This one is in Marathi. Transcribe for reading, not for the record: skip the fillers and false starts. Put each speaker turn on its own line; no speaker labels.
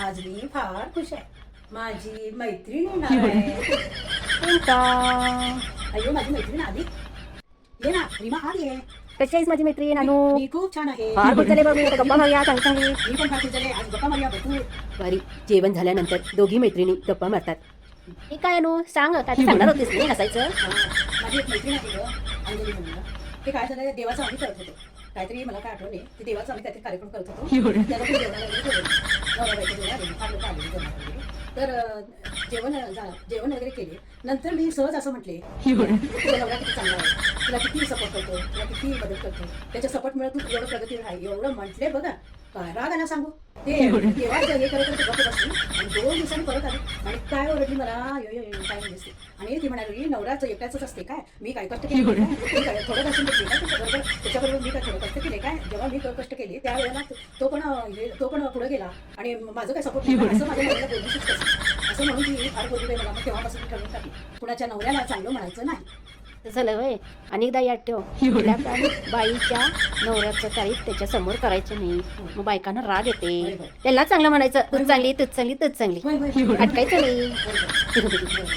आज मी फार खुश आहे. माझी मैत्रीण येणार आहे.
कोणता?
अय्यो, माझी मैत्रीण आली. ये ना रीमा, आली आहे.
कशी आहेस माझी मैत्रीण अनु?
मी खूप छान आहे.
फार खुश झाले बघ मी. आता गप्पा मारूया चांगली चांगली.
मी पण फार खुश झाले. आज गप्पा मारूया भरपूर.
बरी जेवण झाल्यानंतर दोघी मैत्रिणी गप्पा मारतात. हे काय अनु सांग, काय ते सांगणार होतीस नाही हसायचं?
माझी एक मैत्रीण आहे गं, अंजली म्हणून. ते काय झालं, देवाचं आम्ही करत होतो काहीतरी, मला काय आठवण नाही. ते देवाचं आम्ही काहीतरी कार्यक्रम करत होतो. त्याला पण जेवणाला वगैरे बोलवलं. नवरा-बायको जेवण फार लोक आलेली जेवणाला वगैरे. तर जेवण वगैरे केले. नंतर मी सहज असं म्हटले, तुझा नवरा किती चांगला आहे, तुला किती सपोर्ट करतो, तुला किती मदत करतो, त्याच्या सपोर्टमुळे तू एवढं प्रगतीवर आहे, एवढं म्हटले बघा. काय राग आला सांगू. ते देवाचं हे करत गप्प बसली आणि 2 दिवसांनी परत आली आणि काय ओरडली मला, काय म्हणतेस ते. आणि ती म्हणाली, नवराचं एकट्याच असते काय, मी काय कष्ट केले काय, मी काय थोडं कष्ट केले काय त्याच्याबरोबर मी काय थोडं कष्ट केले काय. जेव्हा मी कष्ट केले त्यावेळेला तो पण पुढे गेला आणि माझं काय सपोर्ट नाही असं माझ्या नवऱ्याला बोललीच कसं, असं म्हणून ती फार बोलली मला. मग तेव्हापासून मी ठरवून टाकली, कुणाच्या नवऱ्याला चांगलं म्हणायचं नाही.
झालं वय. अनेकदा याद ठेव, कुठल्या पण बाईच्या नवऱ्याचं काही त्याच्या समोर करायचं नाही. मग बायकांना राग येते. त्याला चांगलं म्हणायचं, तूच चांगली, तूच चांगली, तूच चांगली.
होय, होय, होय.
अटकायचं नाही.
होय, होय.